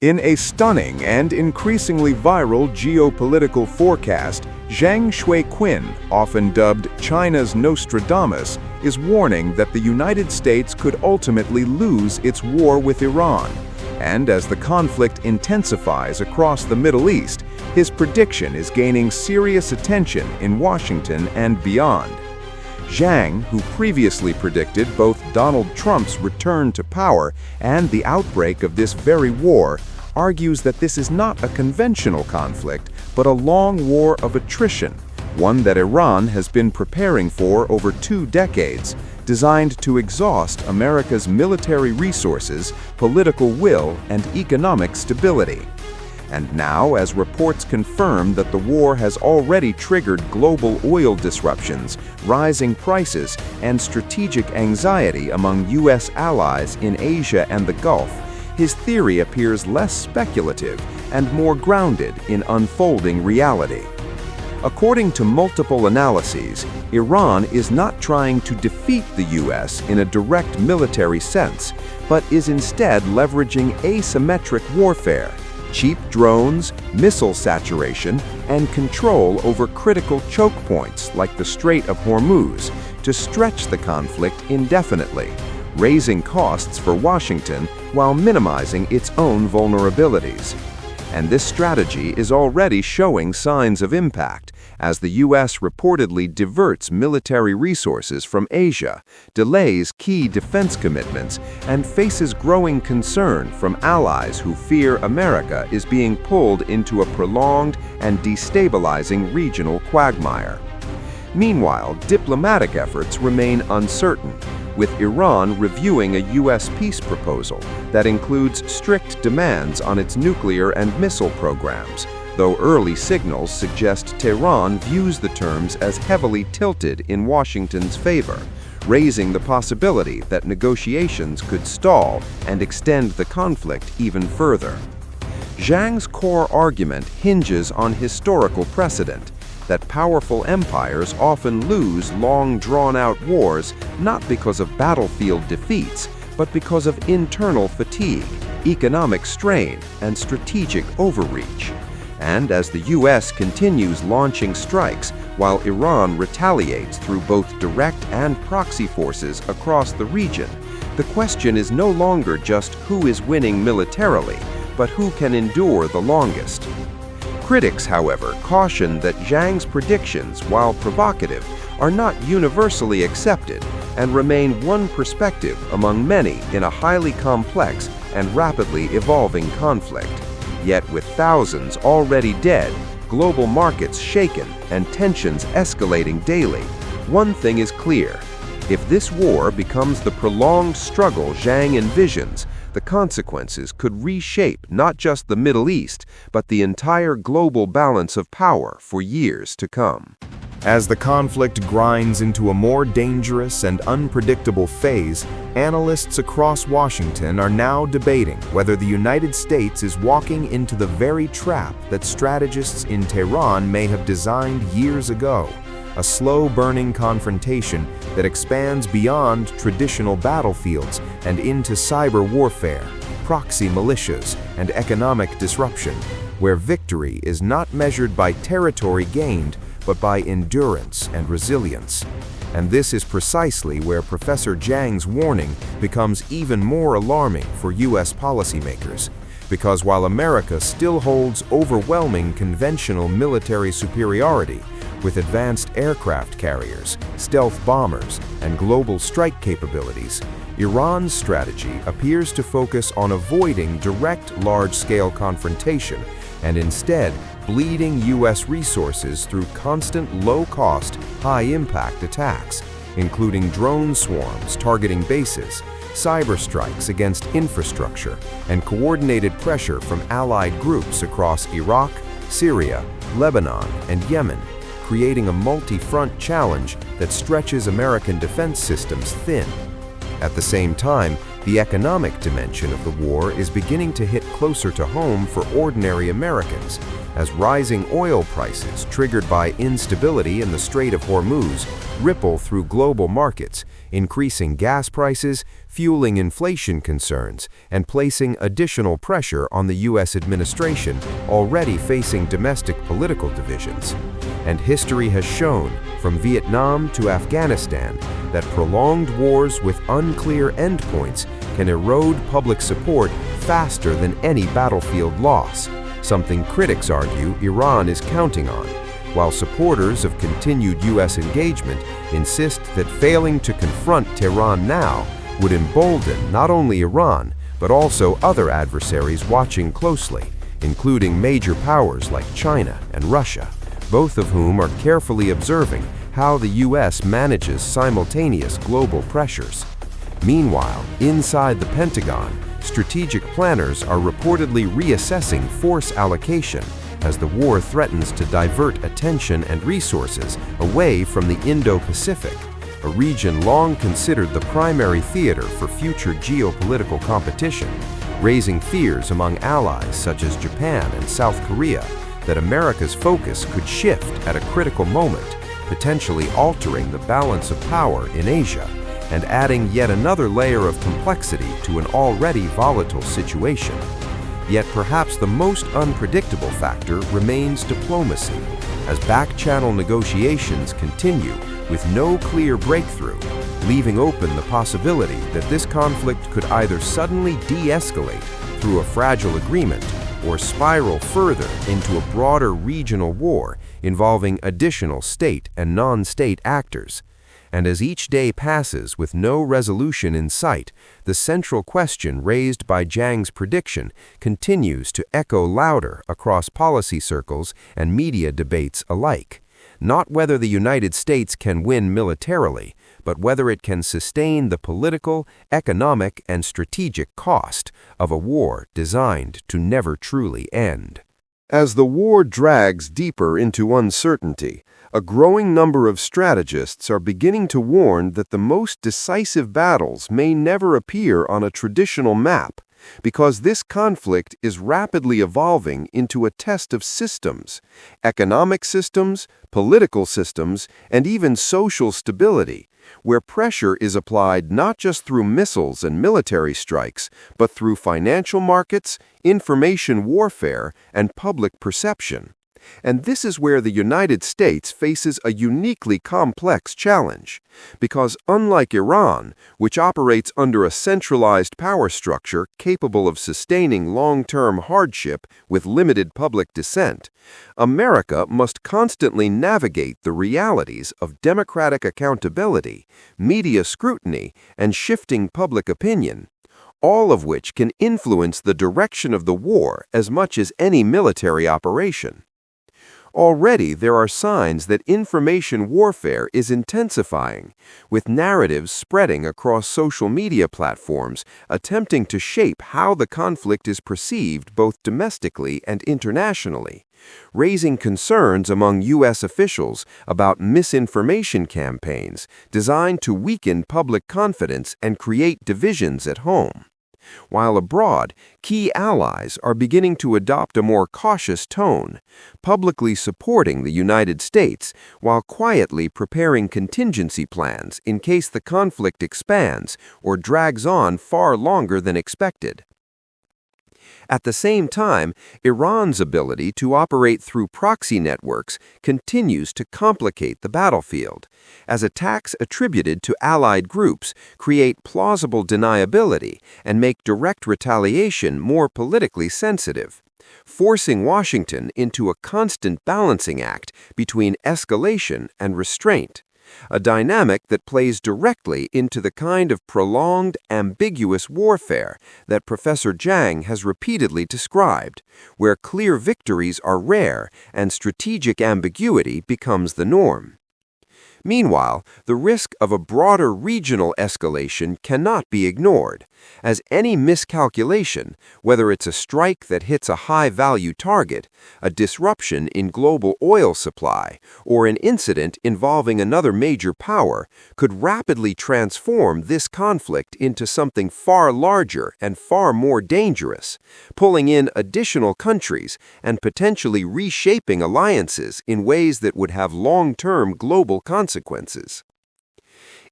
In a stunning and increasingly viral geopolitical forecast, Jiang Shui-Qin, often dubbed China's Nostradamus, is warning that the United States could ultimately lose its war with Iran. And as the conflict intensifies across the Middle East, his prediction is gaining serious attention in Washington and beyond. Jiang, who previously predicted both Donald Trump's return to power and the outbreak of this very war, argues that this is not a conventional conflict, but a long war of attrition, one that Iran has been preparing for over 2 decades, designed to exhaust America's military resources, political will, and economic stability. And now, as reports confirm that the war has already triggered global oil disruptions, rising prices, and strategic anxiety among U.S. allies in Asia and the Gulf, his theory appears less speculative and more grounded in unfolding reality. According to multiple analyses, Iran is not trying to defeat the U.S. in a direct military sense, but is instead leveraging asymmetric warfare, cheap drones, missile saturation, and control over critical choke points like the Strait of Hormuz to stretch the conflict indefinitely, raising costs for Washington while minimizing its own vulnerabilities. And this strategy is already showing signs of impact, as the U.S. reportedly diverts military resources from Asia, delays key defense commitments, and faces growing concern from allies who fear America is being pulled into a prolonged and destabilizing regional quagmire. Meanwhile, diplomatic efforts remain uncertain, with Iran reviewing a U.S. peace proposal that includes strict demands on its nuclear and missile programs, though early signals suggest Tehran views the terms as heavily tilted in Washington's favor, raising the possibility that negotiations could stall and extend the conflict even further. Jiang's core argument hinges on historical precedent, that powerful empires often lose long drawn-out wars not because of battlefield defeats, but because of internal fatigue, economic strain, and strategic overreach. And as the U.S. continues launching strikes while Iran retaliates through both direct and proxy forces across the region, the question is no longer just who is winning militarily, but who can endure the longest. Critics, however, caution that Jiang's predictions, while provocative, are not universally accepted and remain one perspective among many in a highly complex and rapidly evolving conflict. Yet with thousands already dead, global markets shaken, and tensions escalating daily, one thing is clear. If this war becomes the prolonged struggle Jiang envisions, the consequences could reshape not just the Middle East, but the entire global balance of power for years to come. As the conflict grinds into a more dangerous and unpredictable phase, analysts across Washington are now debating whether the United States is walking into the very trap that strategists in Tehran may have designed years ago. A slow-burning confrontation that expands beyond traditional battlefields and into cyber warfare, proxy militias, and economic disruption, where victory is not measured by territory gained, but by endurance and resilience. And this is precisely where Professor Jiang's warning becomes even more alarming for U.S. policymakers. Because while America still holds overwhelming conventional military superiority, with advanced aircraft carriers, stealth bombers, and global strike capabilities, Iran's strategy appears to focus on avoiding direct large-scale confrontation and instead bleeding U.S. resources through constant low-cost, high-impact attacks, including drone swarms targeting bases, cyber strikes against infrastructure, and coordinated pressure from allied groups across Iraq, Syria, Lebanon, and Yemen, creating a multi-front challenge that stretches American defense systems thin. At the same time, The economic dimension of the war is beginning to hit closer to home for ordinary Americans, as rising oil prices triggered by instability in the Strait of Hormuz ripple through global markets, increasing gas prices, fueling inflation concerns, and placing additional pressure on the U.S. administration already facing domestic political divisions. And history has shown, from Vietnam to Afghanistan, that prolonged wars with unclear endpoints can erode public support faster than any battlefield loss, something critics argue Iran is counting on, while supporters of continued U.S. engagement insist that failing to confront Tehran now would embolden not only Iran, but also other adversaries watching closely, including major powers like China and Russia, both of whom are carefully observing how the U.S. manages simultaneous global pressures. Meanwhile, inside the Pentagon, strategic planners are reportedly reassessing force allocation as the war threatens to divert attention and resources away from the Indo-Pacific, a region long considered the primary theater for future geopolitical competition, raising fears among allies such as Japan and South Korea that America's focus could shift at a critical moment, potentially altering the balance of power in Asia and adding yet another layer of complexity to an already volatile situation. Yet perhaps the most unpredictable factor remains diplomacy, as back-channel negotiations continue with no clear breakthrough, leaving open the possibility that this conflict could either suddenly de-escalate through a fragile agreement or spiral further into a broader regional war involving additional state and non-state actors. And as each day passes with no resolution in sight, the central question raised by Jiang's prediction continues to echo louder across policy circles and media debates alike. Not whether the United States can win militarily, but whether it can sustain the political, economic, and strategic cost of a war designed to never truly end. As the war drags deeper into uncertainty, a growing number of strategists are beginning to warn that the most decisive battles may never appear on a traditional map, because this conflict is rapidly evolving into a test of systems, economic systems, political systems, and even social stability, where pressure is applied not just through missiles and military strikes, but through financial markets, information warfare, and public perception. And this is where the United States faces a uniquely complex challenge, because unlike Iran, which operates under a centralized power structure capable of sustaining long-term hardship with limited public dissent, America must constantly navigate the realities of democratic accountability, media scrutiny, and shifting public opinion, all of which can influence the direction of the war as much as any military operation. Already there are signs that information warfare is intensifying, with narratives spreading across social media platforms attempting to shape how the conflict is perceived both domestically and internationally, raising concerns among U.S. officials about misinformation campaigns designed to weaken public confidence and create divisions at home. While abroad, key allies are beginning to adopt a more cautious tone, publicly supporting the United States while quietly preparing contingency plans in case the conflict expands or drags on far longer than expected. At the same time, Iran's ability to operate through proxy networks continues to complicate the battlefield, as attacks attributed to allied groups create plausible deniability and make direct retaliation more politically sensitive, forcing Washington into a constant balancing act between escalation and restraint, a dynamic that plays directly into the kind of prolonged, ambiguous warfare that Professor Jiang has repeatedly described, where clear victories are rare and strategic ambiguity becomes the norm. Meanwhile, the risk of a broader regional escalation cannot be ignored, as any miscalculation, whether it's a strike that hits a high-value target, a disruption in global oil supply, or an incident involving another major power, could rapidly transform this conflict into something far larger and far more dangerous, pulling in additional countries and potentially reshaping alliances in ways that would have long-term global consequences.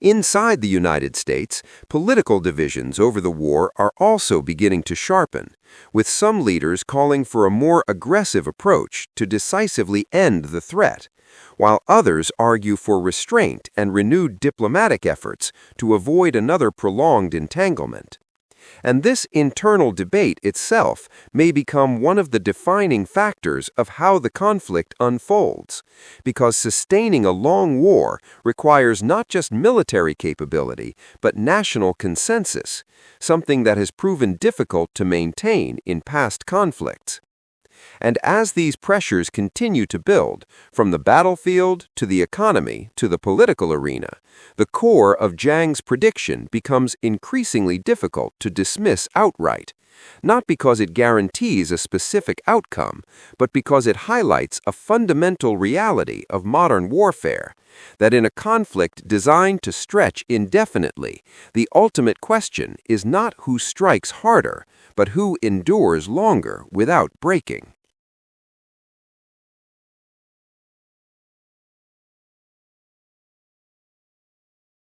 Inside the United States, political divisions over the war are also beginning to sharpen, with some leaders calling for a more aggressive approach to decisively end the threat, while others argue for restraint and renewed diplomatic efforts to avoid another prolonged entanglement. And this internal debate itself may become one of the defining factors of how the conflict unfolds, because sustaining a long war requires not just military capability, but national consensus, something that has proven difficult to maintain in past conflicts. And as these pressures continue to build, from the battlefield to the economy to the political arena, the core of Jiang's prediction becomes increasingly difficult to dismiss outright, not because it guarantees a specific outcome, but because it highlights a fundamental reality of modern warfare, that in a conflict designed to stretch indefinitely, the ultimate question is not who strikes harder, but who endures longer without breaking.